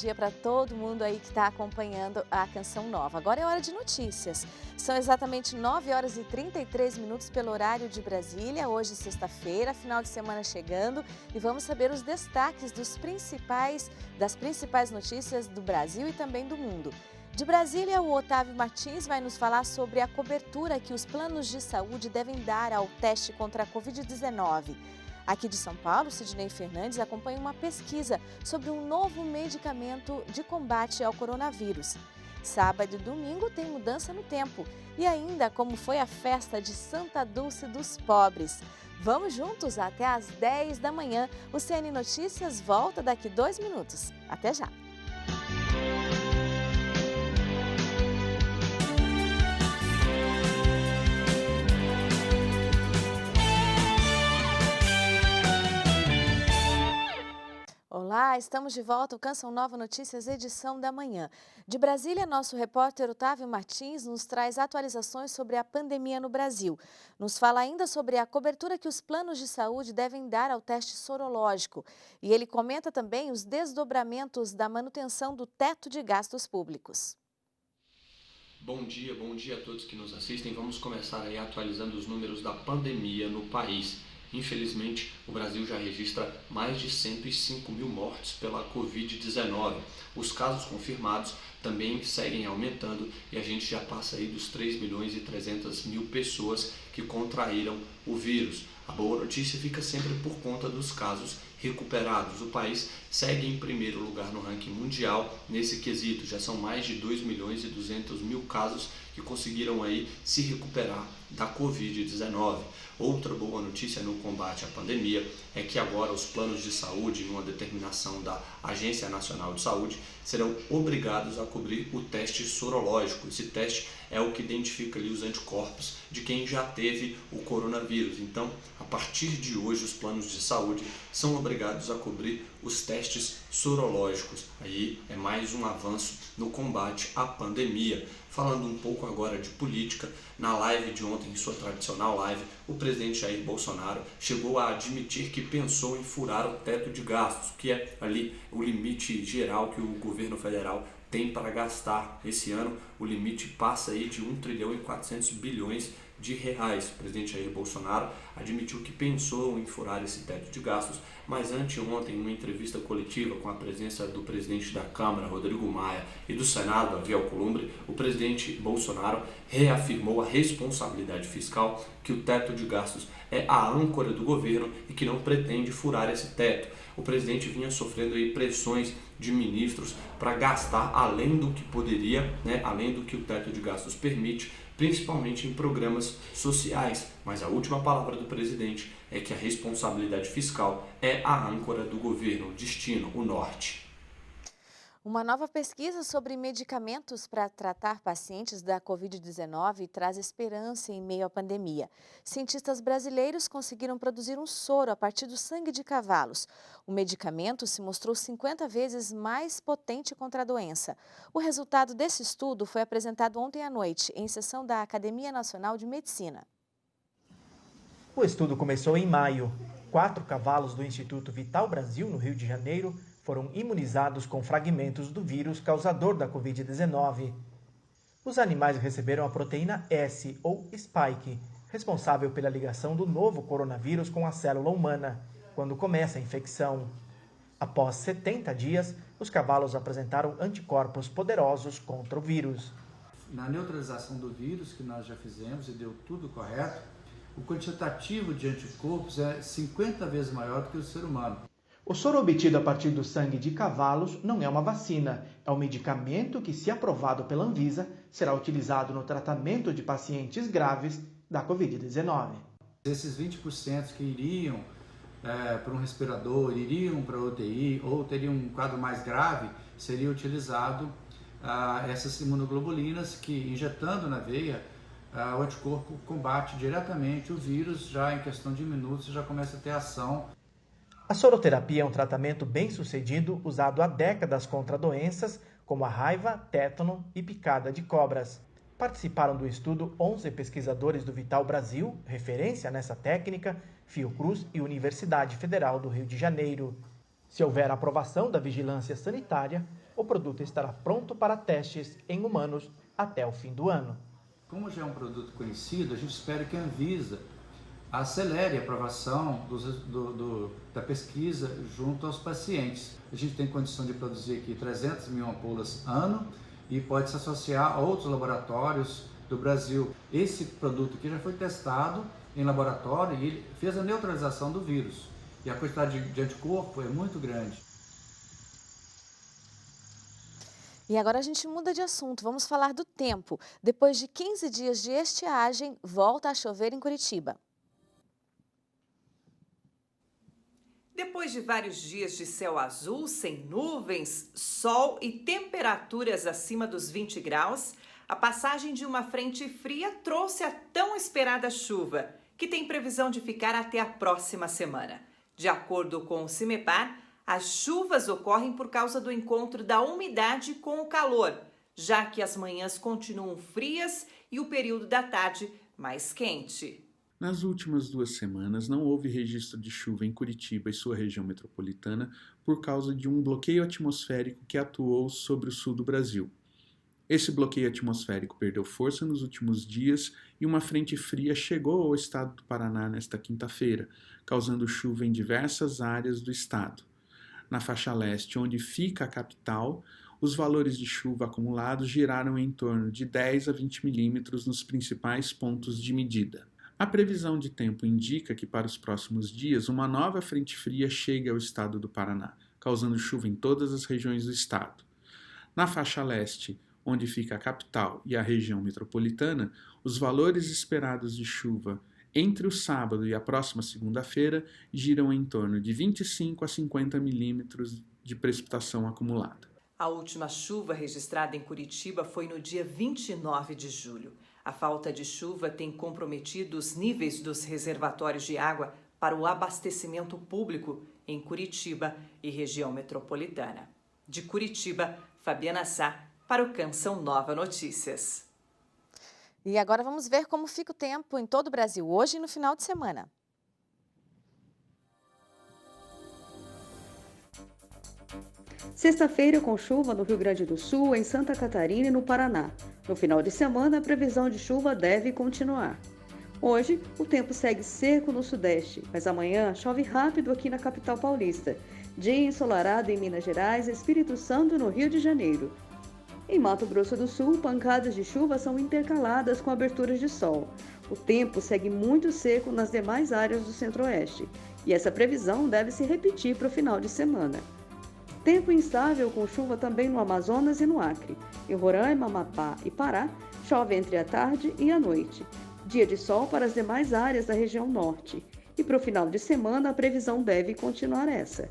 dia para todo mundo aí que está acompanhando a Canção Nova. Agora é hora de notícias. São exatamente 9 horas e 33 minutos pelo horário de Brasília. Hoje, sexta-feira, final de semana chegando. E vamos saber os destaques das principais notícias do Brasil e também do mundo. De Brasília, o Otávio Martins vai nos falar sobre a cobertura que os planos de saúde devem dar ao teste contra a Covid-19. Aqui de São Paulo, Sidney Fernandes acompanha uma pesquisa sobre um novo medicamento de combate ao coronavírus. Sábado e domingo tem mudança no tempo. E ainda como foi a festa de Santa Dulce dos Pobres. Vamos juntos até às 10 da manhã. O CN Notícias volta daqui 2 minutos. Até já! Olá, estamos de volta ao Canção Nova Notícias, edição da manhã. De Brasília, nosso repórter Otávio Martins nos traz atualizações sobre a pandemia no Brasil. Nos fala ainda sobre a cobertura que os planos de saúde devem dar ao teste sorológico. E ele comenta também os desdobramentos da manutenção do teto de gastos públicos. Bom dia a todos que nos assistem. Vamos começar aí atualizando os números da pandemia no país. Infelizmente, o Brasil já registra mais de 105 mil mortes pela Covid-19. Os casos confirmados também seguem aumentando e a gente já passa aí dos 3 milhões e 300 mil pessoas que contraíram o vírus. A boa notícia fica sempre por conta dos casos recuperados. O país segue em primeiro lugar no ranking mundial nesse quesito. Já são mais de 2 milhões e 200 mil casos que conseguiram aí se recuperar da Covid-19. Outra boa notícia no combate à pandemia é que agora os planos de saúde, numa determinação da Agência Nacional de Saúde, serão obrigados a cobrir o teste sorológico. Esse teste é o que identifica ali os anticorpos de quem já teve o coronavírus. Então, a partir de hoje, os planos de saúde são obrigados a cobrir os testes sorológicos. Aí é mais um avanço no combate à pandemia. Falando um pouco agora de política, na live de ontem, em sua tradicional live, o presidente Jair Bolsonaro chegou a admitir que pensou em furar o teto de gastos, que é ali o limite geral que o governo federal tem para gastar. Esse ano o limite passa aí de 1 trilhão e 400 bilhões de reais. O presidente Jair Bolsonaro admitiu que pensou em furar esse teto de gastos, mas anteontem, em uma entrevista coletiva com a presença do presidente da Câmara, Rodrigo Maia, e do Senado, Davi Alcolumbre, o presidente Bolsonaro reafirmou a responsabilidade fiscal, que o teto de gastos é a âncora do governo e que não pretende furar esse teto. O presidente vinha sofrendo aí pressões de ministros para gastar além do que poderia, além do que o teto de gastos permite, principalmente em programas sociais. Mas a última palavra do presidente é que a responsabilidade fiscal é a âncora do governo, o destino, o norte. Uma nova pesquisa sobre medicamentos para tratar pacientes da Covid-19 traz esperança em meio à pandemia. Cientistas brasileiros conseguiram produzir um soro a partir do sangue de cavalos. O medicamento se mostrou 50 vezes mais potente contra a doença. O resultado desse estudo foi apresentado ontem à noite, em sessão da Academia Nacional de Medicina. O estudo começou em maio. 4 cavalos do Instituto Vital Brasil, no Rio de Janeiro, foram imunizados com fragmentos do vírus causador da Covid-19. Os animais receberam a proteína S, ou spike, responsável pela ligação do novo coronavírus com a célula humana, quando começa a infecção. Após 70 dias, os cavalos apresentaram anticorpos poderosos contra o vírus. Na neutralização do vírus, que nós já fizemos e deu tudo correto, o quantitativo de anticorpos é 50 vezes maior do que o ser humano. O soro obtido a partir do sangue de cavalos não é uma vacina, é um medicamento que, se aprovado pela Anvisa, será utilizado no tratamento de pacientes graves da Covid-19. Esses 20% que iriam para um respirador, iriam para a UTI ou teriam um quadro mais grave, seria utilizado essas imunoglobulinas que, injetando na veia, o anticorpo combate diretamente o vírus, já em questão de minutos já começa a ter ação. A soroterapia é um tratamento bem sucedido usado há décadas contra doenças como a raiva, tétano e picada de cobras. Participaram do estudo 11 pesquisadores do Vital Brasil, referência nessa técnica, Fiocruz e Universidade Federal do Rio de Janeiro. Se houver aprovação da vigilância sanitária, o produto estará pronto para testes em humanos até o fim do ano. Como já é um produto conhecido, a gente espera que a Anvisa acelere a aprovação da pesquisa junto aos pacientes. A gente tem condição de produzir aqui 300 mil ampolas ano e pode se associar a outros laboratórios do Brasil. Esse produto aqui já foi testado em laboratório e ele fez a neutralização do vírus. E a quantidade de anticorpo é muito grande. E agora a gente muda de assunto, vamos falar do tempo. Depois de 15 dias de estiagem, volta a chover em Curitiba. Depois de vários dias de céu azul, sem nuvens, sol e temperaturas acima dos 20 graus, a passagem de uma frente fria trouxe a tão esperada chuva, que tem previsão de ficar até a próxima semana. De acordo com o CIMEPAR, as chuvas ocorrem por causa do encontro da umidade com o calor, já que as manhãs continuam frias e o período da tarde mais quente. Nas últimas 2 semanas, não houve registro de chuva em Curitiba e sua região metropolitana por causa de um bloqueio atmosférico que atuou sobre o sul do Brasil. Esse bloqueio atmosférico perdeu força nos últimos dias e uma frente fria chegou ao estado do Paraná nesta quinta-feira, causando chuva em diversas áreas do estado. Na faixa leste, onde fica a capital, os valores de chuva acumulados giraram em torno de 10 a 20 milímetros nos principais pontos de medida. A previsão de tempo indica que para os próximos dias uma nova frente fria chega ao estado do Paraná, causando chuva em todas as regiões do estado. Na faixa leste, onde fica a capital e a região metropolitana, os valores esperados de chuva entre o sábado e a próxima segunda-feira giram em torno de 25 a 50 milímetros de precipitação acumulada. A última chuva registrada em Curitiba foi no dia 29 de julho. A falta de chuva tem comprometido os níveis dos reservatórios de água para o abastecimento público em Curitiba e região metropolitana. De Curitiba, Fabiana Sá, para o Canção Nova Notícias. E agora vamos ver como fica o tempo em todo o Brasil hoje e no final de semana. Sexta-feira com chuva no Rio Grande do Sul, em Santa Catarina e no Paraná. No final de semana, a previsão de chuva deve continuar. Hoje, o tempo segue seco no sudeste, mas amanhã chove rápido aqui na capital paulista. Dia ensolarado em Minas Gerais, Espírito Santo e no Rio de Janeiro. Em Mato Grosso do Sul, pancadas de chuva são intercaladas com aberturas de sol. O tempo segue muito seco nas demais áreas do centro-oeste, e essa previsão deve se repetir para o final de semana. Tempo instável com chuva também no Amazonas e no Acre. Em Roraima, Amapá e Pará, chove entre a tarde e a noite. Dia de sol para as demais áreas da região norte. E para o final de semana, a previsão deve continuar essa.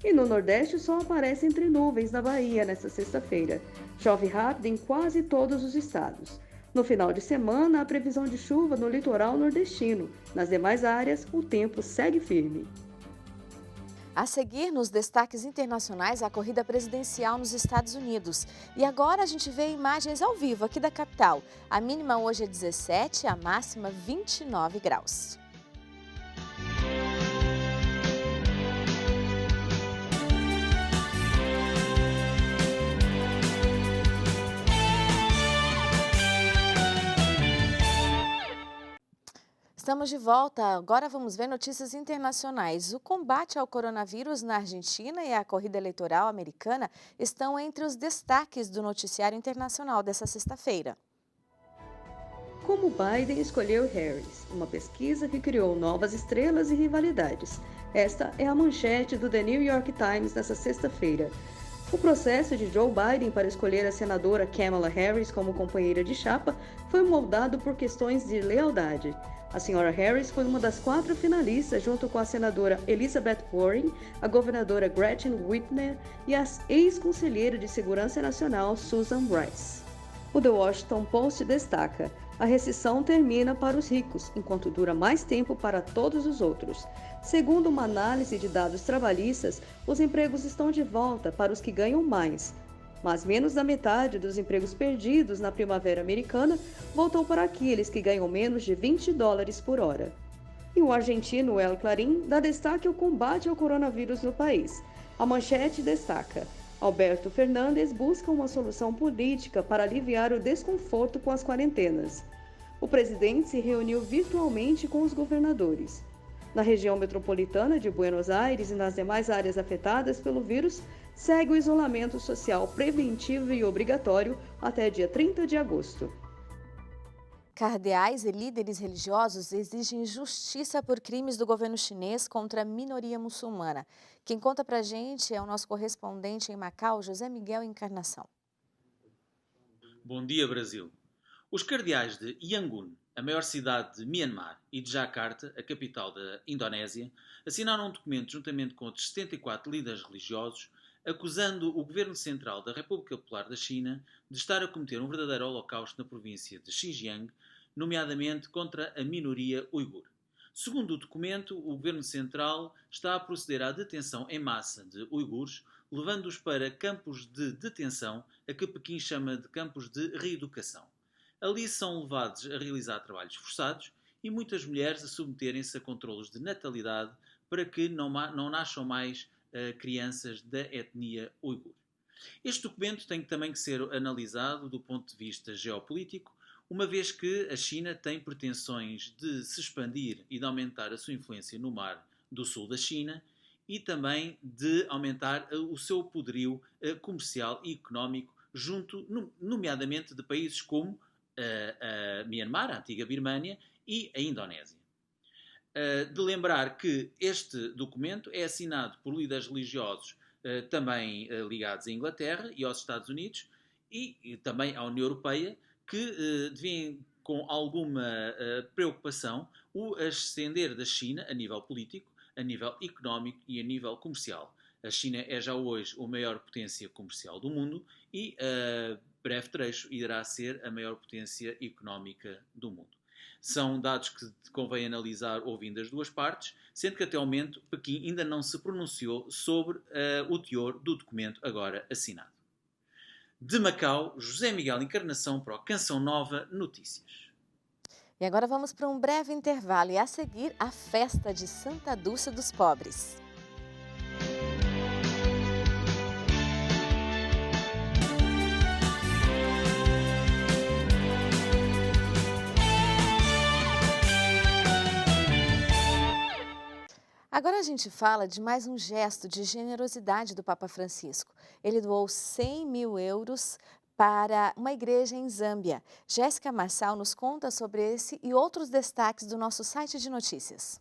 E no Nordeste, o sol aparece entre nuvens na Bahia nesta sexta-feira. Chove rápido em quase todos os estados. No final de semana, a previsão de chuva no litoral nordestino. Nas demais áreas, o tempo segue firme. A seguir, nos destaques internacionais, a corrida presidencial nos Estados Unidos. E agora a gente vê imagens ao vivo aqui da capital. A mínima hoje é 17, a máxima 29 graus. Estamos de volta, agora vamos ver notícias internacionais. O combate ao coronavírus na Argentina e a corrida eleitoral americana estão entre os destaques do noticiário internacional dessa sexta-feira. Como Biden escolheu Harris, uma pesquisa que criou novas estrelas e rivalidades. Esta é a manchete do The New York Times nessa sexta-feira. O processo de Joe Biden para escolher a senadora Kamala Harris como companheira de chapa foi moldado por questões de lealdade. A senhora Harris foi uma das 4 finalistas junto com a senadora Elizabeth Warren, a governadora Gretchen Whitmer e a ex-conselheira de Segurança Nacional Susan Rice. O The Washington Post destaca: a recessão termina para os ricos, enquanto dura mais tempo para todos os outros. Segundo uma análise de dados trabalhistas, os empregos estão de volta para os que ganham mais. Mas menos da metade dos empregos perdidos na primavera americana voltou para aqueles que ganham menos de $20 por hora. E o argentino El Clarín dá destaque ao combate ao coronavírus no país. A manchete destaca: Alberto Fernandes busca uma solução política para aliviar o desconforto com as quarentenas. O presidente se reuniu virtualmente com os governadores. Na região metropolitana de Buenos Aires e nas demais áreas afetadas pelo vírus, segue o isolamento social preventivo e obrigatório até dia 30 de agosto. Cardeais e líderes religiosos exigem justiça por crimes do governo chinês contra a minoria muçulmana. Quem conta pra gente é o nosso correspondente em Macau, José Miguel Encarnação. Bom dia, Brasil. Os cardeais de Yangon, a maior cidade de Myanmar, e de Jakarta, a capital da Indonésia, assinaram um documento juntamente com outros 74 líderes religiosos, acusando o governo central da República Popular da China de estar a cometer um verdadeiro holocausto na província de Xinjiang, nomeadamente contra a minoria uigur. Segundo o documento, o governo central está a proceder à detenção em massa de uigures, levando-os para campos de detenção, a que Pequim chama de campos de reeducação. Ali são levados a realizar trabalhos forçados e muitas mulheres a submeterem-se a controlos de natalidade para que não nasçam mais crianças da etnia uigur. Este documento tem também que ser analisado do ponto de vista geopolítico, uma vez que a China tem pretensões de se expandir e de aumentar a sua influência no mar do sul da China e também de aumentar o seu poderio comercial e económico junto, nomeadamente, de países como a Myanmar, a antiga Birmânia, e a Indonésia. De lembrar que este documento é assinado por líderes religiosos também ligados à Inglaterra e aos Estados Unidos e também à União Europeia, que veem com alguma preocupação o ascender da China a nível político, a nível económico e a nível comercial. A China é já hoje a maior potência comercial do mundo e a breve trecho irá ser a maior potência económica do mundo. São dados que convém analisar ouvindo as duas partes, sendo que até ao momento Pequim ainda não se pronunciou sobre o teor do documento agora assinado. De Macau, José Miguel Encarnação para o Canção Nova Notícias. E agora vamos para um breve intervalo e a seguir a festa de Santa Dulce dos Pobres. Agora a gente fala de mais um gesto de generosidade do Papa Francisco. Ele doou 100 mil euros para uma igreja em Zâmbia. Jéssica Marçal nos conta sobre esse e outros destaques do nosso site de notícias.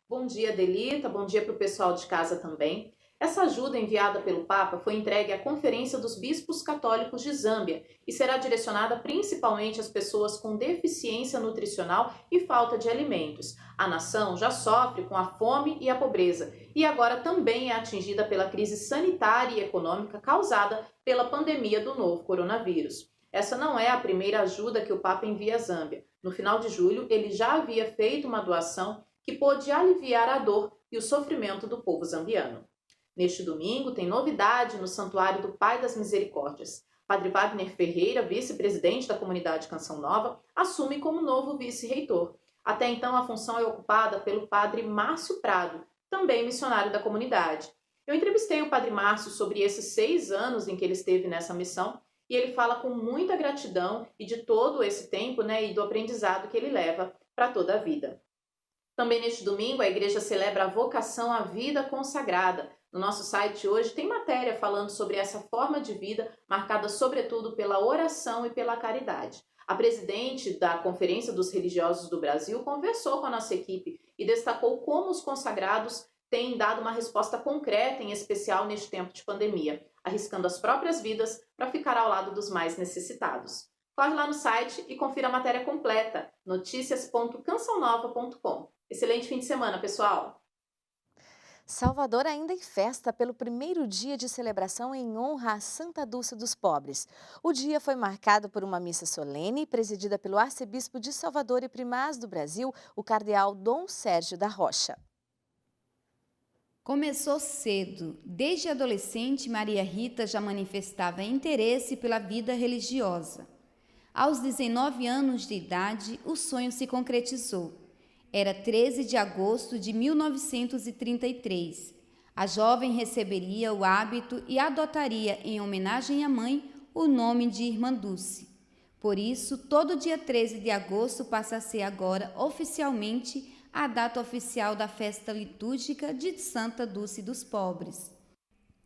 Bom dia, Delita. Bom dia para o pessoal de casa também. Essa ajuda enviada pelo Papa foi entregue à Conferência dos Bispos Católicos de Zâmbia e será direcionada principalmente às pessoas com deficiência nutricional e falta de alimentos. A nação já sofre com a fome e a pobreza e agora também é atingida pela crise sanitária e econômica causada pela pandemia do novo coronavírus. Essa não é a primeira ajuda que o Papa envia à Zâmbia. No final de julho, ele já havia feito uma doação que pôde aliviar a dor e o sofrimento do povo zambiano. Neste domingo, tem novidade no Santuário do Pai das Misericórdias. Padre Wagner Ferreira, vice-presidente da comunidade Canção Nova, assume como novo vice-reitor. Até então, a função é ocupada pelo padre Márcio Prado, também missionário da comunidade. Eu entrevistei o padre Márcio sobre esses 6 anos em que ele esteve nessa missão e ele fala com muita gratidão e de todo esse tempo, e do aprendizado que ele leva para toda a vida. Também neste domingo, a igreja celebra a vocação à vida consagrada. No nosso site hoje tem matéria falando sobre essa forma de vida, marcada sobretudo pela oração e pela caridade. A presidente da Conferência dos Religiosos do Brasil conversou com a nossa equipe e destacou como os consagrados têm dado uma resposta concreta, em especial neste tempo de pandemia, arriscando as próprias vidas para ficar ao lado dos mais necessitados. Corre lá no site e confira a matéria completa, noticias.cançãonova.com. Excelente fim de semana, pessoal! Salvador ainda em festa pelo primeiro dia de celebração em honra a Santa Dulce dos Pobres. O dia foi marcado por uma missa solene presidida pelo arcebispo de Salvador e primaz do Brasil, o cardeal Dom Sérgio da Rocha. Começou cedo. Desde adolescente, Maria Rita já manifestava interesse pela vida religiosa. Aos 19 anos de idade, o sonho se concretizou. Era 13 de agosto de 1933. A jovem receberia o hábito e adotaria, em homenagem à mãe, o nome de Irmã Dulce. Por isso, todo dia 13 de agosto passa a ser agora, oficialmente, a data oficial da festa litúrgica de Santa Dulce dos Pobres.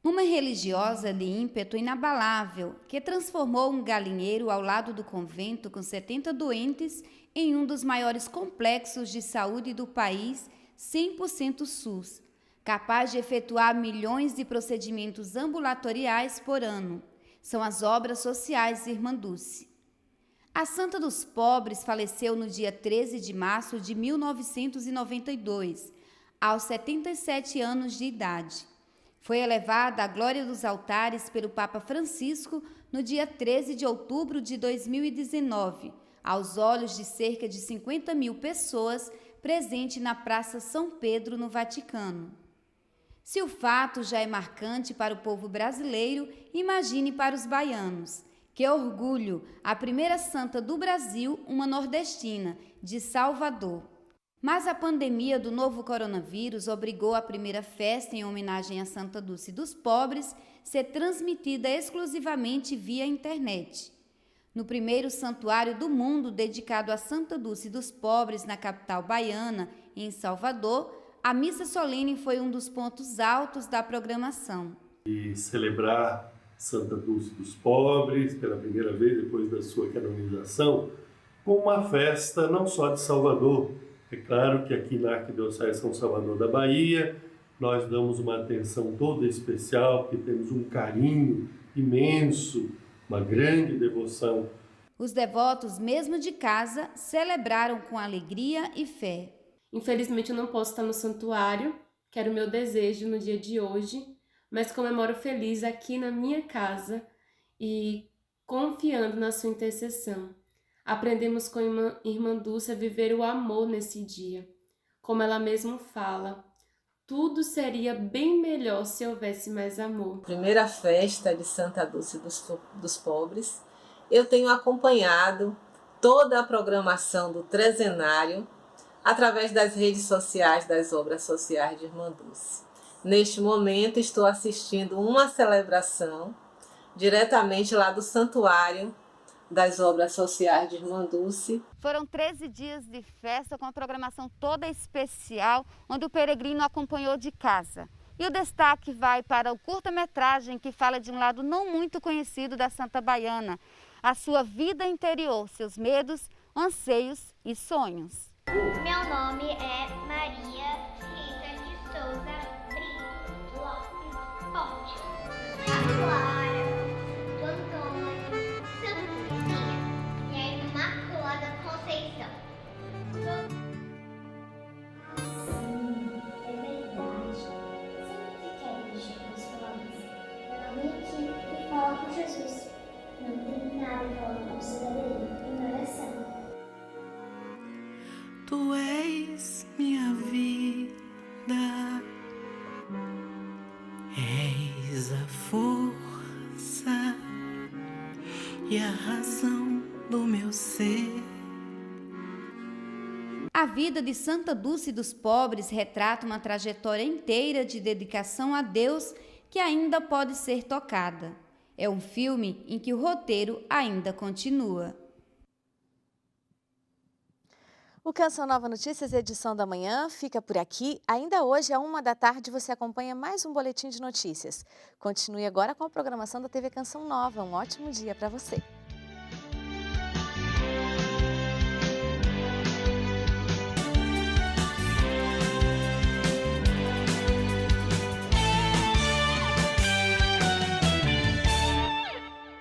Uma religiosa de ímpeto inabalável que transformou um galinheiro ao lado do convento com 70 doentes em um dos maiores complexos de saúde do país, 100% SUS, capaz de efetuar milhões de procedimentos ambulatoriais por ano. São as obras sociais de Irmã Dulce. A Santa dos Pobres faleceu no dia 13 de março de 1992, aos 77 anos de idade. Foi elevada à glória dos altares pelo Papa Francisco no dia 13 de outubro de 2019, aos olhos de cerca de 50 mil pessoas presentes na Praça São Pedro, no Vaticano. Se o fato já é marcante para o povo brasileiro, imagine para os baianos. Que orgulho! A primeira santa do Brasil, uma nordestina, de Salvador. Mas a pandemia do novo coronavírus obrigou a primeira festa em homenagem a Santa Dulce dos Pobres ser transmitida exclusivamente via internet. No primeiro santuário do mundo dedicado a Santa Dulce dos Pobres, na capital baiana, em Salvador, a missa solene foi um dos pontos altos da programação. E celebrar Santa Dulce dos Pobres, pela primeira vez depois da sua canonização, com uma festa não só de Salvador. É claro que aqui na Arquidiocese São Salvador da Bahia, nós damos uma atenção toda especial, porque temos um carinho imenso, uma grande devoção. Os devotos, mesmo de casa, celebraram com alegria e fé. Infelizmente eu não posso estar no santuário, que era o meu desejo no dia de hoje, mas comemoro feliz aqui na minha casa e confiando na sua intercessão. Aprendemos com a Irmã Dulce a viver o amor nesse dia. Como ela mesma fala, tudo seria bem melhor se houvesse mais amor. Primeira festa de Santa Dulce dos Pobres, eu tenho acompanhado toda a programação do trezenário através das redes sociais das obras sociais de Irmã Dulce. Neste momento estou assistindo uma celebração diretamente lá do santuário das obras sociais de Irmã Dulce. Foram 13 dias de festa com a programação toda especial, onde o peregrino acompanhou de casa. E o destaque vai para o curta-metragem que fala de um lado não muito conhecido da Santa Baiana, a sua vida interior, seus medos, anseios e sonhos. Meu nome é Maria Rita de Souza Brito Lopes Ponte. Clara, do Antônio, Santa Cristina e a Imaculada Conceição. Sim, é verdade. Sempre que quero mexer com os pobres, eu não venho aqui e falo com Jesus. Não tem nada igual como cidadania em oração. Tu és minha vida, és a força e a razão do meu ser. A vida de Santa Dulce dos Pobres retrata uma trajetória inteira de dedicação a Deus que ainda pode ser tocada. É um filme em que o roteiro ainda continua. O Canção Nova Notícias, edição da manhã, fica por aqui. Ainda hoje, à 13h, você acompanha mais um boletim de notícias. Continue agora com a programação da TV Canção Nova. Um ótimo dia para você.